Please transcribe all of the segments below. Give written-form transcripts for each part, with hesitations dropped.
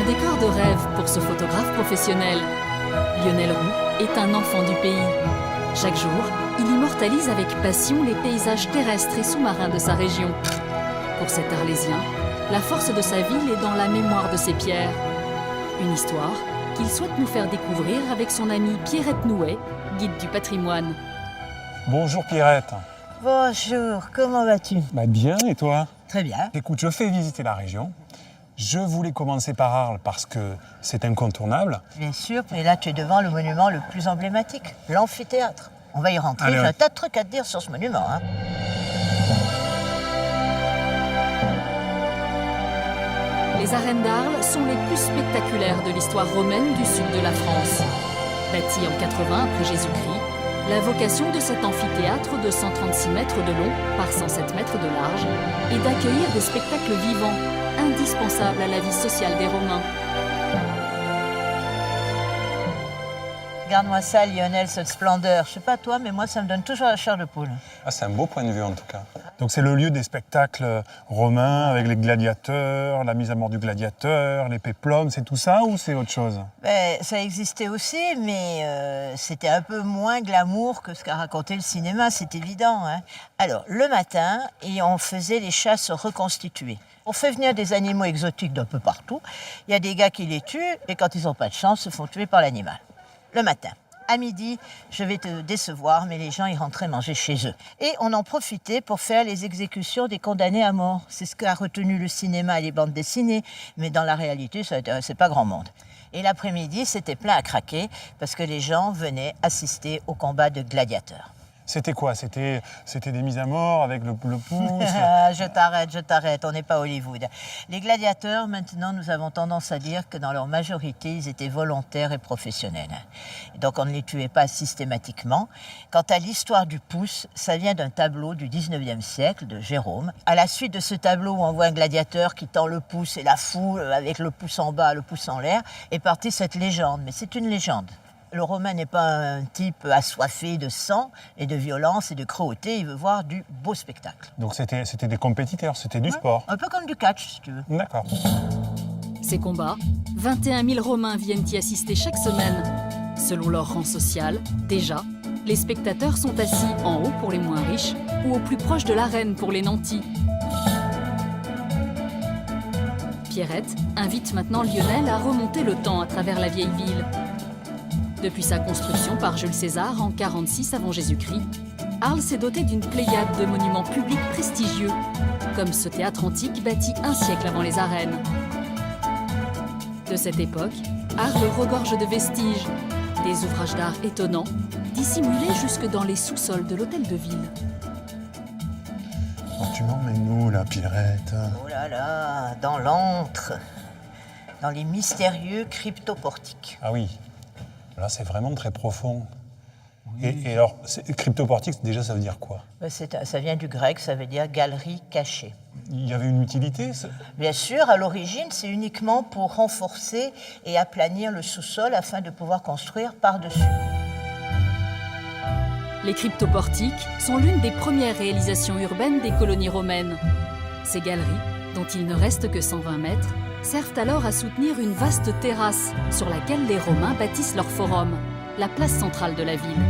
Un décor de rêve pour ce photographe professionnel. Lionel Roux est un enfant du pays. Chaque jour, il immortalise avec passion les paysages terrestres et sous-marins de sa région. Pour cet Arlésien, la force de sa ville est dans la mémoire de ses pierres. Une histoire qu'il souhaite nous faire découvrir avec son amie Pierrette Nouet, guide du patrimoine. Bonjour Pierrette. Bonjour, comment vas-tu? Bien, et toi? Très bien. Écoute, je fais visiter la région. Je voulais commencer par Arles parce que c'est incontournable. Bien sûr, et là tu es devant le monument le plus emblématique, l'amphithéâtre. On va y rentrer, Allez, j'ai ouais. un tas de trucs à te dire sur ce monument. Les arènes d'Arles sont les plus spectaculaires de l'histoire romaine du sud de la France. Bâtie en 80 après Jésus-Christ, la vocation de cet amphithéâtre de 136 mètres de long par 107 mètres de large est d'accueillir des spectacles vivants, indispensables à la vie sociale des Romains. Regarde-moi ça, Lionel, cette splendeur. Je sais pas toi, mais moi ça me donne toujours la chair de poule. Ah, c'est un beau point de vue en tout cas. Donc c'est le lieu des spectacles romains avec les gladiateurs, la mise à mort du gladiateur, les péplums, c'est tout ça ou c'est autre chose? Ça existait aussi, mais c'était un peu moins glamour que ce qu'a raconté le cinéma, c'est évident. Alors, le matin, et on faisait les chasses reconstituées. On fait venir des animaux exotiques d'un peu partout. Il y a des gars qui les tuent, et quand ils n'ont pas de chance, se font tuer par l'animal. Le matin. À midi, je vais te décevoir, mais les gens y rentraient manger chez eux. Et on en profitait pour faire les exécutions des condamnés à mort. C'est ce qu'a retenu le cinéma et les bandes dessinées, mais dans la réalité, ça n'intéressait pas grand monde. Et l'après-midi, c'était plein à craquer, parce que les gens venaient assister au combat de gladiateurs. C'était quoi? C'était des mises à mort avec le pouce? Je t'arrête, on n'est pas Hollywood. Les gladiateurs, maintenant, nous avons tendance à dire que dans leur majorité, ils étaient volontaires et professionnels. Donc on ne les tuait pas systématiquement. Quant à l'histoire du pouce, ça vient d'un tableau du 19e siècle de Jérôme. À la suite de ce tableau où on voit un gladiateur qui tend le pouce et la foule, avec le pouce en bas, le pouce en l'air, est partie cette légende. Mais c'est une légende. Le Romain n'est pas un type assoiffé de sang et de violence et de cruauté, il veut voir du beau spectacle. Donc c'était des compétiteurs, c'était du sport. Un peu comme du catch, si tu veux. D'accord. Ces combats, 21 000 Romains viennent y assister chaque semaine. Selon leur rang social, déjà, les spectateurs sont assis en haut pour les moins riches ou au plus proche de l'arène pour les nantis. Pierrette invite maintenant Lionel à remonter le temps à travers la vieille ville. Depuis sa construction par Jules César en 46 avant Jésus-Christ, Arles s'est doté d'une pléiade de monuments publics prestigieux, comme ce théâtre antique bâti un siècle avant les arènes. De cette époque, Arles regorge de vestiges, des ouvrages d'art étonnants, dissimulés jusque dans les sous-sols de l'hôtel de ville. Donc tu m'emmènes où là, Pierrette? Oh là là, dans l'antre, dans les mystérieux cryptoportiques. Ah oui, là c'est vraiment très profond. Oui. Et alors, cryptoportique, déjà ça veut dire quoi? Ça vient du grec, ça veut dire galerie cachée. Il y avait une utilité? Bien sûr, à l'origine, c'est uniquement pour renforcer et aplanir le sous-sol afin de pouvoir construire par-dessus. Les cryptoportiques sont l'une des premières réalisations urbaines des colonies romaines. Ces galeries, dont il ne reste que 120 mètres, servent alors à soutenir une vaste terrasse sur laquelle les Romains bâtissent leur forum, la place centrale de la ville.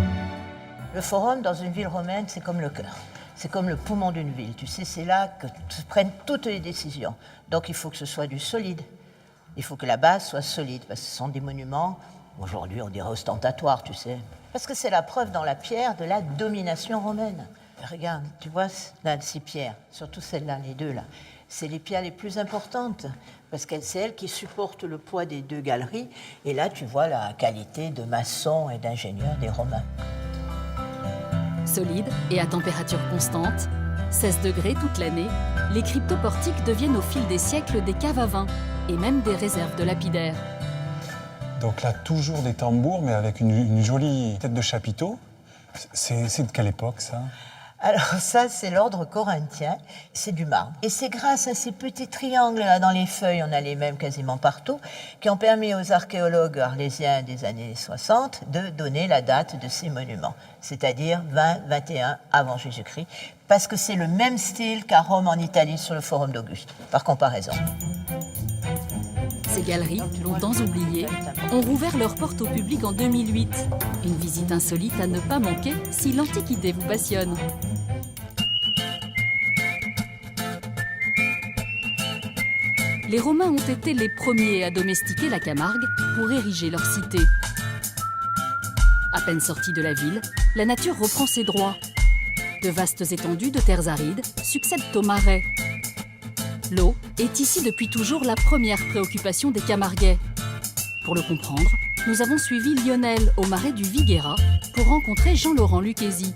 Le forum, dans une ville romaine, c'est comme le cœur. C'est comme le poumon d'une ville. Tu sais, c'est là que se prennent toutes les décisions. Donc il faut que ce soit du solide. Il faut que la base soit solide, parce que ce sont des monuments, aujourd'hui on dirait ostentatoires, tu sais. Parce que c'est la preuve dans la pierre de la domination romaine. Regarde, tu vois, là, ces pierres, surtout celles-là, les deux là, c'est les pierres les plus importantes, parce que c'est elles qui supportent le poids des deux galeries. Et là, tu vois la qualité de maçon et d'ingénieur des Romains. Solides et à température constante, 16 degrés toute l'année, les cryptoportiques deviennent au fil des siècles des caves à vin et même des réserves de lapidaires. Donc là, toujours des tambours, mais avec une jolie tête de chapiteau. C'est de quelle époque, ça? Alors ça, c'est l'ordre corinthien, c'est du marbre. Et c'est grâce à ces petits triangles là dans les feuilles, on a les mêmes quasiment partout, qui ont permis aux archéologues arlésiens des années 60 de donner la date de ces monuments, c'est-à-dire 20-21 avant Jésus-Christ, parce que c'est le même style qu'à Rome en Italie sur le Forum d'Auguste, par comparaison. Ces galeries, longtemps oubliées, ont rouvert leurs portes au public en 2008. Une visite insolite à ne pas manquer si l'Antiquité vous passionne. Les Romains ont été les premiers à domestiquer la Camargue pour ériger leur cité. À peine sortie de la ville, la nature reprend ses droits. De vastes étendues de terres arides succèdent aux marais. L'eau est ici depuis toujours la première préoccupation des Camarguais. Pour le comprendre, nous avons suivi Lionel au marais du Viguera pour rencontrer Jean-Laurent Lucchesi.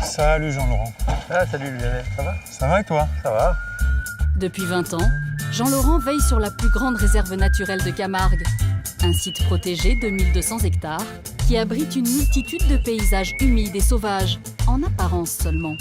Salut Jean-Laurent. Ah, salut Lionel, ça va? Ça va et toi? Ça va. Depuis 20 ans, Jean-Laurent veille sur la plus grande réserve naturelle de Camargue. Un site protégé de 1200 hectares qui abrite une multitude de paysages humides et sauvages, en apparence seulement.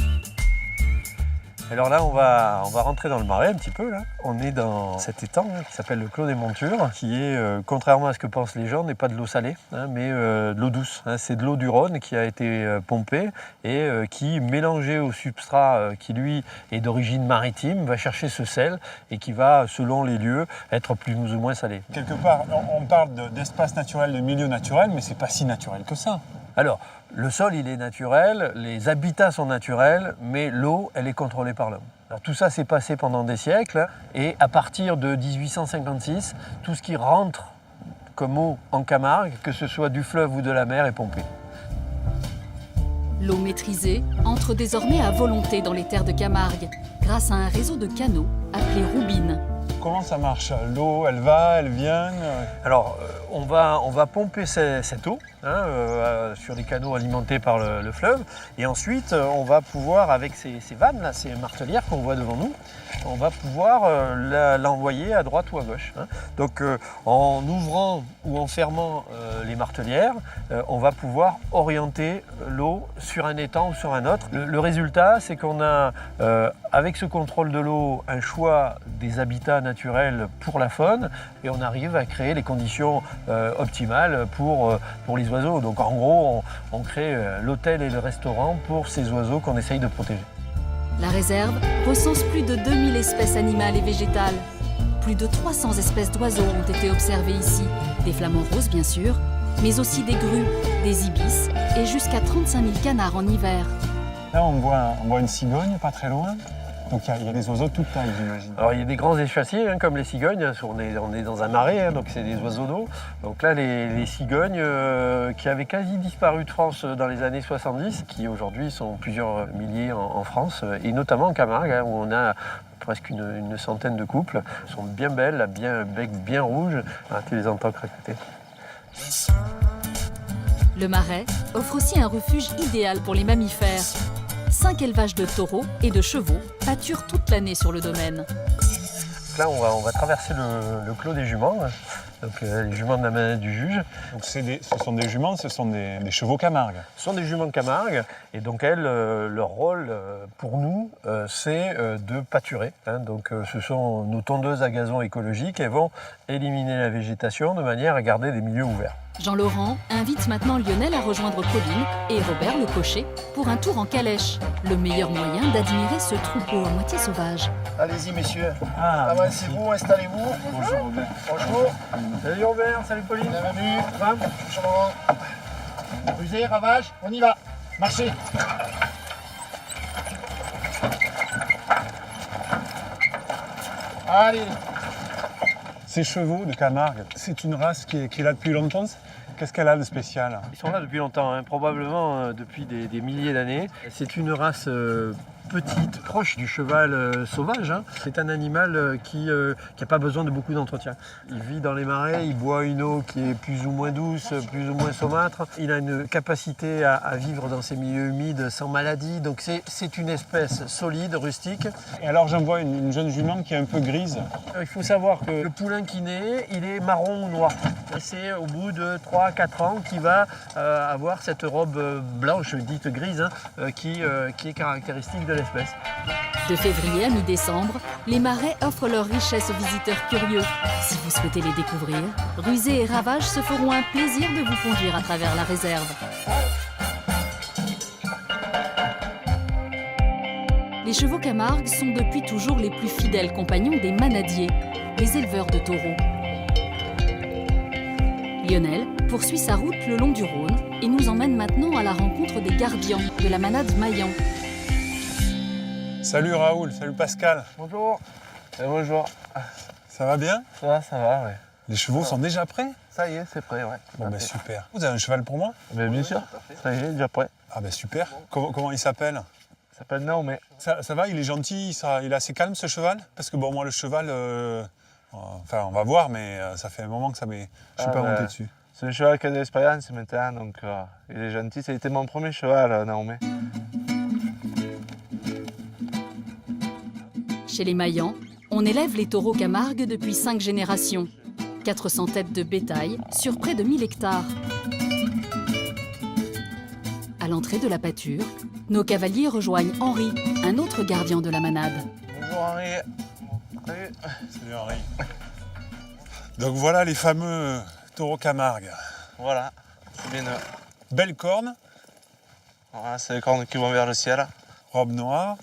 Alors là, on va rentrer dans le marais un petit peu. Là. On est dans cet étang qui s'appelle le Clos des Montures, qui est, contrairement à ce que pensent les gens, n'est pas de l'eau salée, mais de l'eau douce. C'est de l'eau du Rhône qui a été pompée et qui, mélangée au substrat qui, lui, est d'origine maritime, va chercher ce sel et qui va, selon les lieux, être plus ou moins salé. Quelque part, on parle d'espace naturel, de milieu naturel, mais c'est pas si naturel que ça. Alors, le sol, il est naturel, les habitats sont naturels, mais l'eau, elle est contrôlée par l'homme. Alors, tout ça s'est passé pendant des siècles, et à partir de 1856, tout ce qui rentre comme eau en Camargue, que ce soit du fleuve ou de la mer, est pompé. L'eau maîtrisée entre désormais à volonté dans les terres de Camargue, grâce à un réseau de canaux appelé roubines. Comment ça marche? L'eau, elle va, elle vient? Alors, on va pomper cette eau sur des canaux alimentés par le fleuve. Et ensuite, on va pouvoir, avec ces vannes, là, ces martelières qu'on voit devant nous, on va pouvoir l'envoyer à droite ou à gauche. Donc, en ouvrant ou en fermant les martelières, on va pouvoir orienter l'eau sur un étang ou sur un autre. Le résultat, c'est qu'on a, avec ce contrôle de l'eau, un choix des habitats naturels pour la faune, et on arrive à créer les conditions optimales pour les oiseaux. Donc en gros, on crée l'hôtel et le restaurant pour ces oiseaux qu'on essaye de protéger. La réserve recense plus de 2000 espèces animales et végétales. Plus de 300 espèces d'oiseaux ont été observées ici. Des flamants roses bien sûr, mais aussi des grues, des ibis et jusqu'à 35 000 canards en hiver. Là, on voit une cigogne pas très loin. Donc il y a des oiseaux de toute taille, j'imagine. Alors il y a des grands échassiers, comme les cigognes, on est dans un marais, donc c'est des oiseaux d'eau. Donc là, les cigognes qui avaient quasi disparu de France dans les années 70, qui aujourd'hui sont plusieurs milliers en France, et notamment en Camargue, où on a presque une centaine de couples. Elles sont bien belles, bien bec bien rouge, tu les entends craqueter. Le marais offre aussi un refuge idéal pour les mammifères. 5 élevages de taureaux et de chevaux pâturent toute l'année sur le domaine. Là, on va traverser le clos des juments, donc les juments de la manette du juge. Donc ce sont des juments, ce sont des chevaux Camargue. Ce sont des juments de Camargue, et donc elles, leur rôle pour nous, c'est de pâturer. Donc ce sont nos tondeuses à gazon écologiques, elles vont éliminer la végétation de manière à garder des milieux ouverts. Jean-Laurent invite maintenant Lionel à rejoindre Pauline et Robert le cocher pour un tour en calèche, le meilleur moyen d'admirer ce troupeau à moitié sauvage. Allez-y messieurs, Ah, avancez-vous, installez-vous. bonjour Robert. Bonjour, Salut Robert, salut Pauline. bienvenue. Bonjour. Rusé, ravage, on y va. Marchez. Allez. Ces chevaux de Camargue, c'est une race qui est là depuis longtemps. Qu'est-ce qu'elle a de spécial? Ils sont là depuis longtemps, probablement depuis des milliers d'années. C'est une race petite, proche du cheval sauvage. C'est un animal qui n'a pas besoin de beaucoup d'entretien. Il vit dans les marais, il boit une eau qui est plus ou moins douce, plus ou moins saumâtre. Il a une capacité à vivre dans ces milieux humides sans maladie. Donc c'est une espèce solide, rustique. Et alors j'en vois une jeune jument qui est un peu grise. Il faut savoir que le poulain qui naît, il est marron ou noir. Et c'est au bout de 3-4 ans qu'il va avoir cette robe blanche, dite grise, qui est caractéristique de l'espèce. De février à mi-décembre, les marais offrent leur richesse aux visiteurs curieux. Si vous souhaitez les découvrir, Rusé et Ravage se feront un plaisir de vous conduire à travers la réserve. Les chevaux Camargue sont depuis toujours les plus fidèles compagnons des manadiers. les éleveurs de taureaux. Lionel poursuit sa route le long du Rhône et nous emmène maintenant à la rencontre des gardiens de la manade Maillan. Salut Raoul, salut Pascal. Bonjour. Bonjour. Ça va bien? Ça va, ouais. Les chevaux sont déjà prêts? Ça y est, c'est prêt, ouais. Bon ben super. Vous avez un cheval pour moi? Mais bien sûr, ça y est, déjà prêt. Ah ben super. Comment il s'appelle? Ça s'appelle Naomé. Ça va, il est gentil, il est assez calme ce cheval? Parce que bon, moi le cheval, enfin on va voir, mais ça fait un moment que je suis pas monté dessus. C'est un cheval qui a de l'expérience maintenant, donc il est gentil. Ça a été mon premier cheval, Naomé. Chez les Maillans, on élève les taureaux Camargue depuis 5 générations. 400 têtes de bétail sur près de 1000 hectares. À l'entrée de la pâture, nos cavaliers rejoignent Henri, un autre gardien de la manade. Bonjour Henri. Salut. Salut Henri. Donc voilà les fameux taureaux Camargue. Voilà, c'est bien eux. Belle corne, Voilà, c'est les cornes qui vont vers le ciel. robe noire.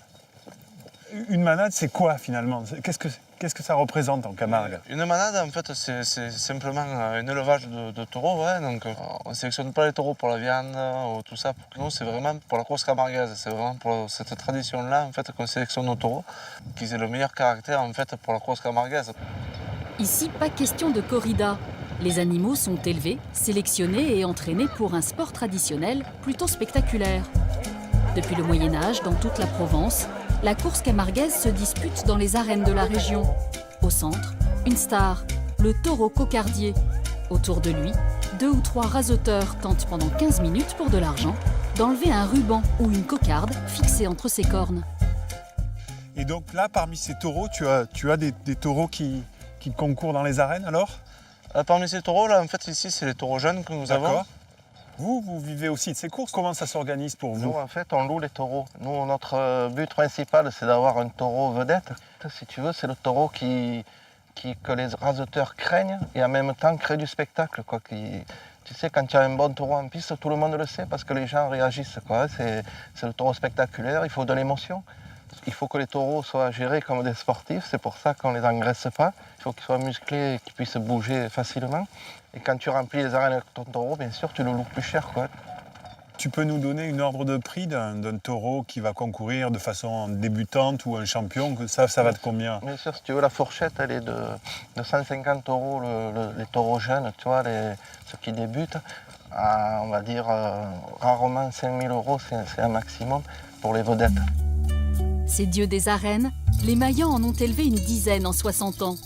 Une manade, c'est quoi finalement? Qu'est-ce que ça représente en Camargue? Une manade, en fait, c'est simplement un élevage de taureaux. Ouais, donc, on ne sélectionne pas les taureaux pour la viande ou tout ça. Pour nous, c'est vraiment pour la course camarguaise. C'est vraiment pour cette tradition-là en fait, qu'on sélectionne nos taureaux, qu'ils aient le meilleur caractère en fait, pour la course camarguaise. Ici, pas question de corrida. Les animaux sont élevés, sélectionnés et entraînés pour un sport traditionnel plutôt spectaculaire. Depuis le Moyen-Âge, dans toute la Provence, la course camarguaise se dispute dans les arènes de la région. Au centre, une star, le taureau cocardier. Autour de lui, 2 ou 3 rasoteurs tentent pendant 15 minutes pour de l'argent d'enlever un ruban ou une cocarde fixée entre ses cornes. Et donc là, parmi ces taureaux, tu as des taureaux qui concourent dans les arènes alors? Parmi ces taureaux, là, en fait, ici, c'est les taureaux jeunes que nous avons. D'accord. Vous vivez aussi de ces courses. Comment ça s'organise pour vous? Nous, en fait, on loue les taureaux. Nous, notre but principal, c'est d'avoir un taureau vedette. Si tu veux, c'est le taureau que les rasoteurs craignent et en même temps crée du spectacle. Quoi. Tu sais, quand tu as un bon taureau en piste, tout le monde le sait parce que les gens réagissent. Quoi. C'est le taureau spectaculaire, il faut de l'émotion. Il faut que les taureaux soient gérés comme des sportifs, c'est pour ça qu'on ne les engraisse pas. Il faut qu'ils soient musclés et qu'ils puissent bouger facilement. Et quand tu remplis les arènes avec ton taureau, bien sûr, tu le loues plus cher. Quoi. Tu peux nous donner une ordre de prix d'un taureau qui va concourir de façon débutante ou un champion? Ça va de combien? Bien sûr, si tu veux, la fourchette, elle est de 150 € les taureaux jeunes, tu vois, ceux qui débutent. On va dire rarement 5000 €, c'est un maximum pour les vedettes. Ces dieux des arènes, les Maillans en ont élevé une dizaine en 60 ans.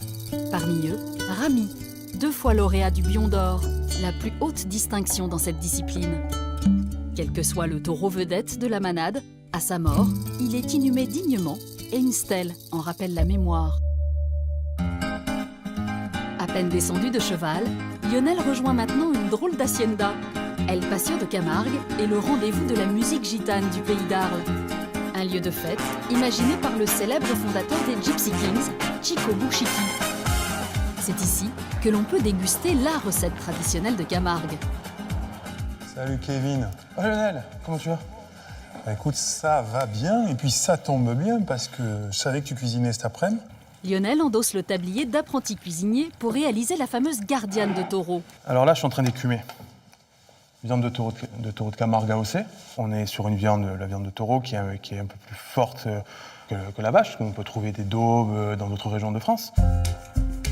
Parmi eux, Rami, 2 fois lauréat du Bion d'Or, la plus haute distinction dans cette discipline. Quel que soit le taureau vedette de la manade, à sa mort, il est inhumé dignement et une stèle en rappelle la mémoire. À peine descendu de cheval, Lionel rejoint maintenant une drôle d'hacienda. El Paseo de Camargue est le rendez-vous de la musique gitane du pays d'Arles. Un lieu de fête imaginé par le célèbre fondateur des Gypsy Kings, Chico Buchiki. C'est ici que l'on peut déguster la recette traditionnelle de Camargue. Salut Kevin. Oh Lionel, comment tu vas? Bah, écoute, ça va bien et puis ça tombe bien parce que je savais que tu cuisinais cet après-midi. Lionel endosse le tablier d'apprenti cuisinier pour réaliser la fameuse gardiane de taureau. Alors là, je suis en train d'écumer. Viande de taureau de Camargue AOC. On est sur une viande, la viande de taureau qui est un peu plus forte que la vache, qu'on peut trouver des daubes dans d'autres régions de France.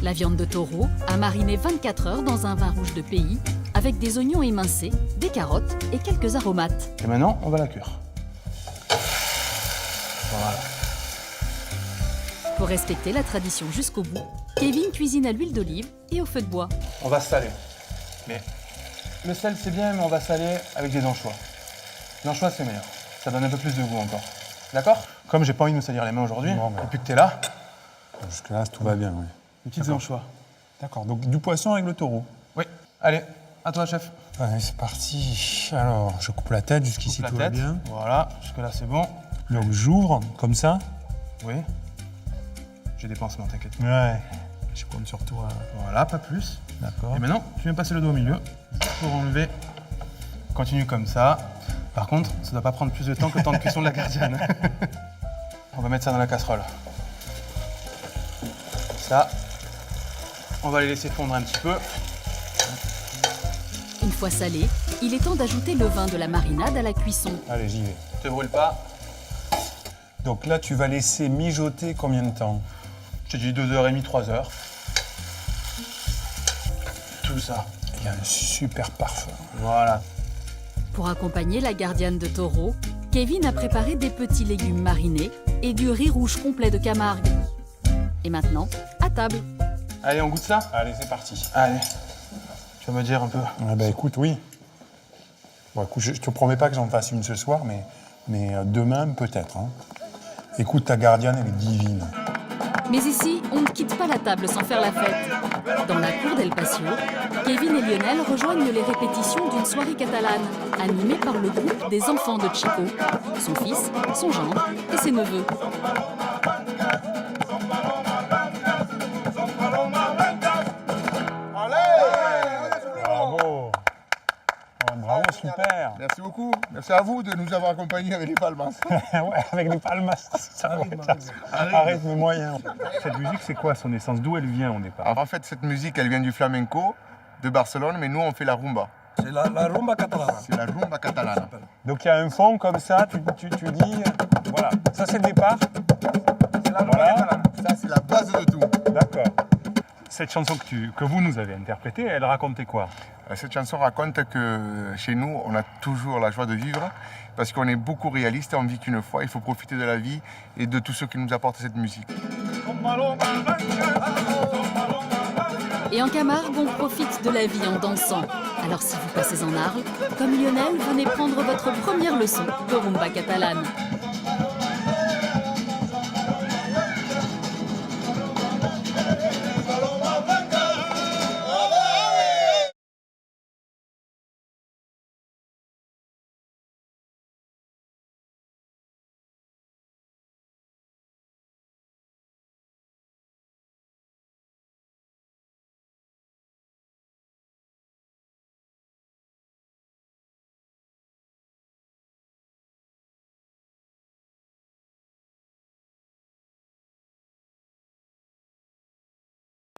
La viande de taureau a mariné 24 heures dans un vin rouge de pays avec des oignons émincés, des carottes et quelques aromates. Et maintenant, on va la cuire. Voilà. Pour respecter la tradition jusqu'au bout, Kevin cuisine à l'huile d'olive et au feu de bois. On va saler. Mais le sel, c'est bien, mais on va saler avec des anchois. L'anchois, c'est meilleur. Ça donne un peu plus de goût encore. D'accord? Comme j'ai pas envie de me salir les mains aujourd'hui, Non, mais- depuis que t'es là, Jusque-là, tout va bien, oui. des petites anchois. D'accord, donc du poisson avec le taureau. Oui. Allez, à toi, chef. Allez, c'est parti. Alors, je coupe la tête, jusqu'ici Coupe tout la va tête. bien. Voilà, jusque-là, c'est bon. Donc j'ouvre, comme ça. Oui. J'ai des pansements, t'inquiète. Ouais. Je compte sur toi. Voilà, pas plus. D'accord. Et maintenant, tu viens passer le dos au milieu pour enlever. Continue comme ça. Par contre, ça ne doit pas prendre plus de temps que le temps de cuisson de la gardienne. On va mettre ça dans la casserole. Ça. On va les laisser fondre un petit peu. Une fois salés, il est temps d'ajouter le vin de la marinade à la cuisson. Allez, j'y vais. Te brûle pas. Donc là, tu vas laisser mijoter combien de temps? Je te dis 2h30, 3h. Tout ça. Il y a un super parfum. Voilà. Pour accompagner la gardienne de taureau, Kevin a préparé des petits légumes marinés et du riz rouge complet de Camargue. Et maintenant, à table. Allez, on goûte ça? Allez, c'est parti. Allez. Tu vas me dire un peu. Ah ben écoute, oui. Bon, écoute, je te promets pas que j'en fasse une ce soir, mais demain, peut-être. Hein. Écoute, ta gardienne, elle est divine. Mais ici, on ne quitte pas la table sans faire la fête. Dans la cour d'El Pasio, Kevin et Lionel rejoignent les répétitions d'une soirée catalane, animée par le groupe des enfants de Chico, son fils, son gendre et ses neveux. Bravo. Oh, bravo, super. Merci beaucoup. Merci à vous de nous avoir accompagnés avec les palmas. Ouais, avec les palmas, c'est un rythme moyen. Cette musique, c'est quoi son essence? D'où elle vient au départ? Alors, en fait, cette musique, elle vient du flamenco de Barcelone, mais nous, on fait la rumba. C'est la rumba catalana. C'est la rumba catalana. Donc il y a un fond comme ça, tu dis, voilà, ça c'est le départ. C'est la rumba catalana. Ça, c'est la base de tout. D'accord. Cette chanson que vous nous avez interprétée, elle racontait quoi? Cette chanson raconte que chez nous, on a toujours la joie de vivre parce qu'on est beaucoup réaliste et on vit qu'une fois. Il faut profiter de la vie et de tout ce qui nous apporte cette musique. Et en Camargue, on profite de la vie en dansant. Alors si vous passez en Arles, comme Lionel, venez prendre votre première leçon de rumba catalane.